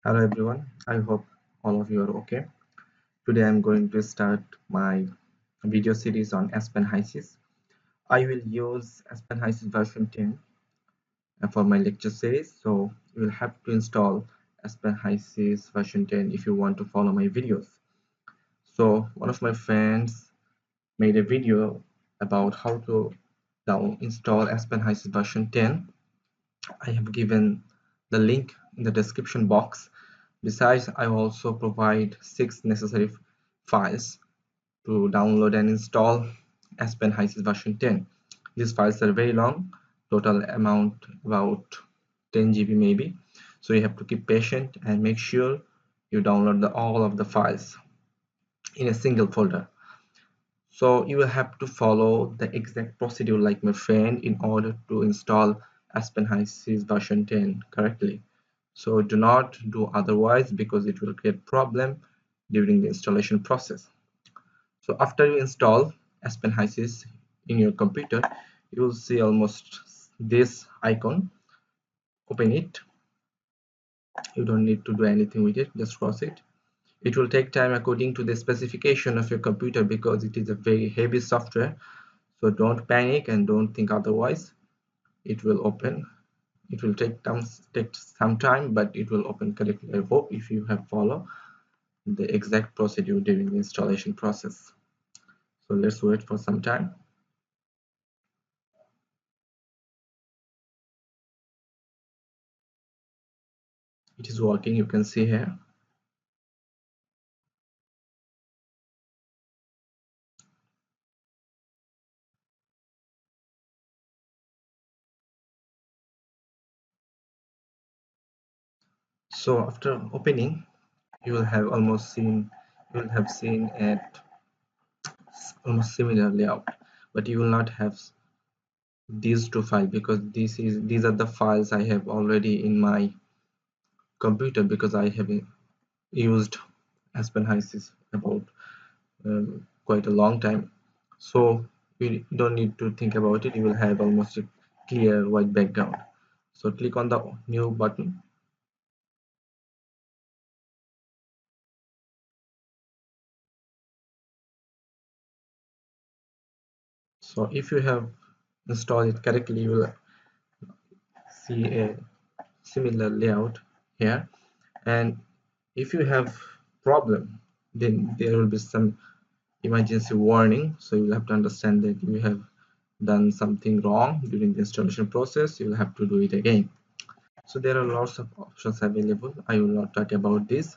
Hello everyone, I hope all of you are okay. Today I'm going to start my video series on Aspen HYSYS. I will use Aspen HYSYS version 10 for my lecture series, so you will have to install Aspen HYSYS version 10 if you want to follow my videos. So one of my friends made a video about how to install Aspen HYSYS version 10. I have given the link in the description box. Besides, I also provide 6 necessary files to download and install Aspen HYSYS version 10. These files are very long, total amount about 10 GB maybe. So you have to keep patient and make sure you download all of the files in a single folder. So you will have to follow the exact procedure like my friend in order to install Aspen HYSYS version 10 correctly. So do not do otherwise because it will create problem during the installation process. So after you install Aspen HYSYS in your computer, you will see almost this icon. Open it. You don't need to do anything with it, just cross it. It will take time according to the specification of your computer because it is a very heavy software. So don't panic and don't think otherwise. It will open. It will take some time, but it will open correctly. I hope if you have followed the exact procedure during the installation process. So let's wait for some time. It is working, you can see here. So after opening, you will have seen at almost similar layout, but you will not have these two files because these are the files I have already in my computer because I have used Aspen HYSYS about quite a long time. So you don't need to think about it. You will have almost a clear white background. So click on the new button. So if you have installed it correctly, you will see a similar layout here. And if you have problem, then there will be some emergency warning. So you'll have to understand that you have done something wrong during the installation process. You'll have to do it again. So there are lots of options available. I will not talk about this.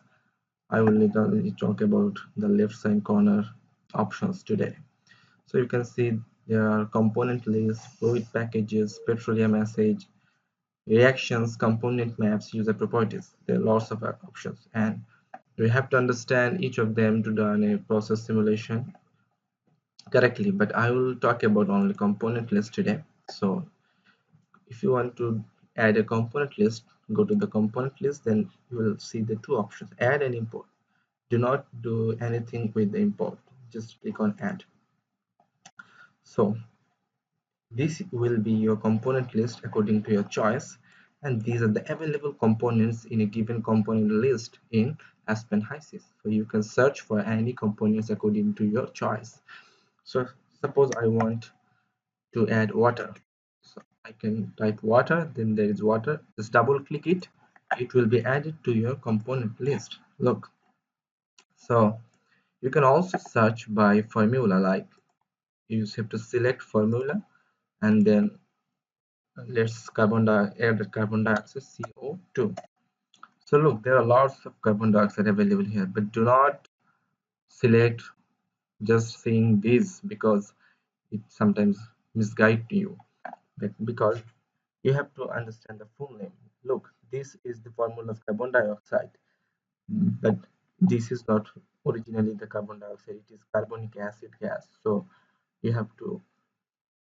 I will literally talk about the left side corner options today. So you can see there are component lists, fluid packages, petroleum assay, reactions, component maps, user properties. There are lots of options, and we have to understand each of them to run a process simulation correctly. But I will talk about only component list today. So if you want to add a component list, go to the component list, then you will see the two options, add and import. Do not do anything with the import, just click on add. So this will be your component list according to your choice, and these are the available components in a given component list in Aspen HYSYS. So you can search for any components according to your choice. So suppose I want to add water, so I can type water, then there is water, just double click it, it will be added to your component list. Look, so you can also search by formula, like you have to select formula and then let's add carbon dioxide CO2. So look, there are lots of carbon dioxide available here, but do not select just seeing these because it sometimes misguide you, because you have to understand the full name. Look, this is the formula of carbon dioxide, but this is not originally the carbon dioxide, it is carbonic acid gas. So you have to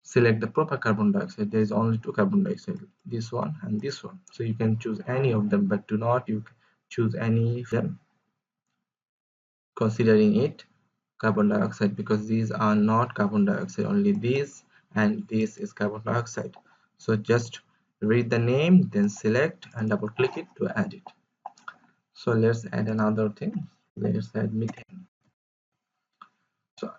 select the proper carbon dioxide. There is only two carbon dioxide, this one and this one. So you can choose any of them, but do not you choose any of them considering it carbon dioxide, because these are not carbon dioxide, only these and this is carbon dioxide. So just read the name, then select and double click it to add it. So let's add another thing. Let's add methane. So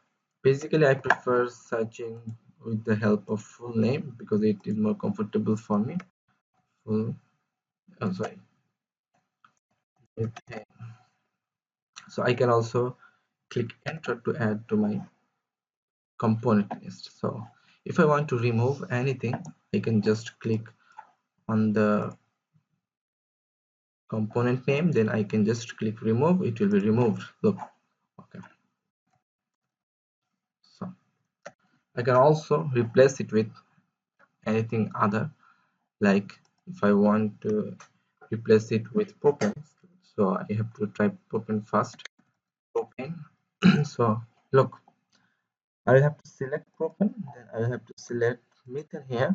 basically I prefer searching with the help of full name because it is more comfortable for me. Full, oh, sorry, methane. So I can also click enter to add to my component list. So if I want to remove anything, I can just click on the component name, then I can just click remove, it will be removed. Look, okay. So I can also replace it with anything other, like if I want to replace it with propane, so I have to type propane first. Propane. So look, I have to select propane, then I have to select methane here.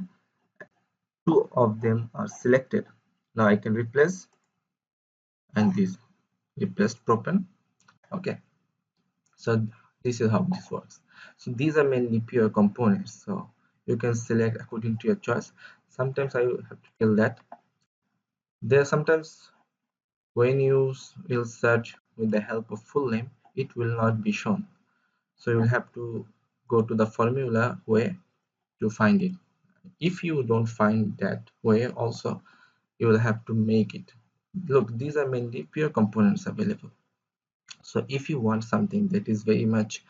Two of them are selected. Now I can replace, and this replaced propane. Okay, so this is how this works. So these are mainly pure components, so you can select according to your choice. Sometimes I have to tell that there are sometimes when you will search with the help of full name, it will not be shown, so you will have to go to the formula way to find it. If you don't find that way also, you will have to make it. Look, these are mainly pure components available. So if you want something that is very much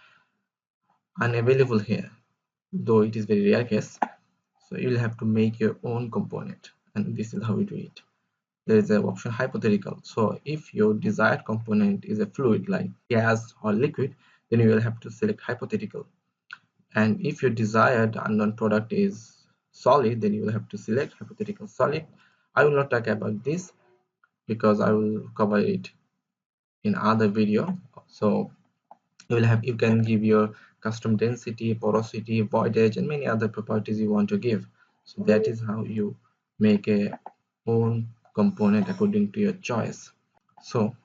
unavailable here, though it is very rare case, so you will have to make your own component, and this is how we do it. There is an option hypothetical. So if your desired component is a fluid like gas or liquid, then you will have to select hypothetical. And if your desired unknown product is solid, then you will have to select hypothetical solid. I will not talk about this because I will cover it in other video. So you can give your custom density, porosity, voidage, and many other properties you want to give. So that is how you make a own component according to your choice. So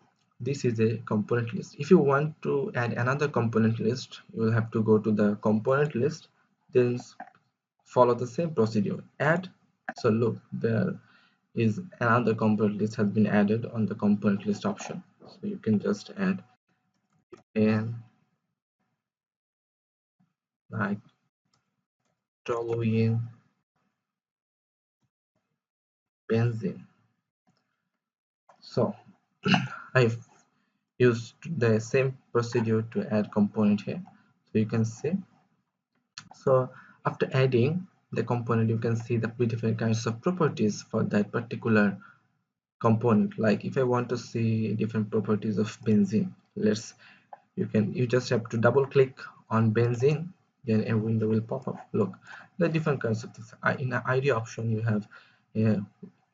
this is a component list. If you want to add another component list, you will have to go to the component list, then follow the same procedure, add. So look, there is another component list has been added on the component list option, so you can just add and like toluene benzene. So I've used the same procedure to add component here, so you can see. So after adding the component, you can see the different kinds of properties for that particular component. Like if I want to see different properties of benzene, you just have to double click on benzene, then a window will pop up. Look, the different kinds of things. In the ID option, you have a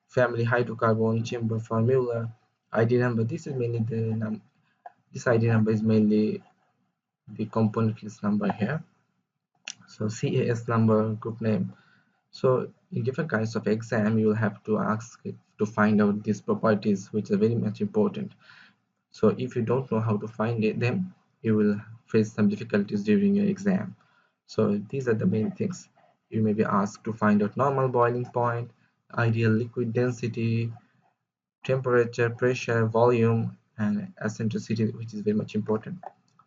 family hydrocarbon chamber formula, ID number. This is mainly this ID number is mainly the component list number here. So CAS number, group name. So in different kinds of exam, you will have to ask it to find out these properties, which are very much important. So if you don't know how to find them, you will face some difficulties during your exam. So these are the main things. You may be asked to find out normal boiling point, ideal liquid density, temperature, pressure, volume, and eccentricity, which is very much important.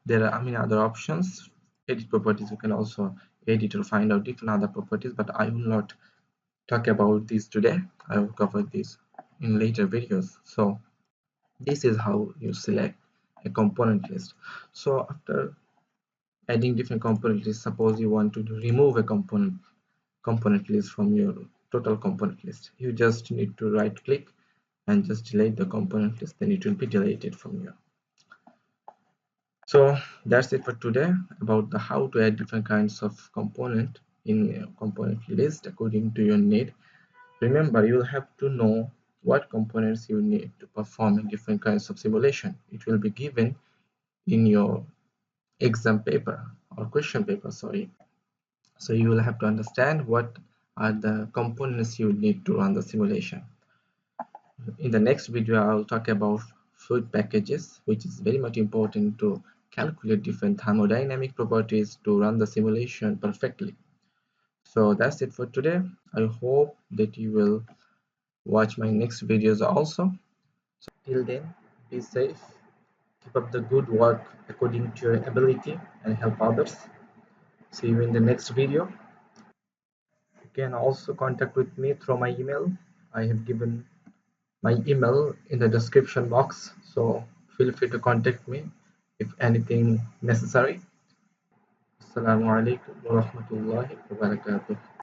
There are many other options. Edit properties, you can also edit or find out different other properties, but I will not talk about this today. I will cover this in later videos. So this is how you select a component list. So after adding different component lists, suppose you want to remove a component list from your total component list, you just need to right click and just delete the component list, then it will be deleted from you. So that's it for today about the how to add different kinds of component in a component list according to your need. Remember, you'll have to know what components you need to perform in different kinds of simulation. It will be given in your exam paper or question paper, sorry. So you will have to understand what are the components you need to run the simulation. In the next video, I will talk about fluid packages, which is very much important to calculate different thermodynamic properties to run the simulation perfectly. So that's it for today. I hope that you will watch my next videos also. So till then, be safe, keep up the good work according to your ability, and help others. See you in the next video. You can also contact with me through my email. I have given my email in the description box, so feel free to contact me if anything necessary. Assalamu alaikum wa rahmatullahi wa barakatuh.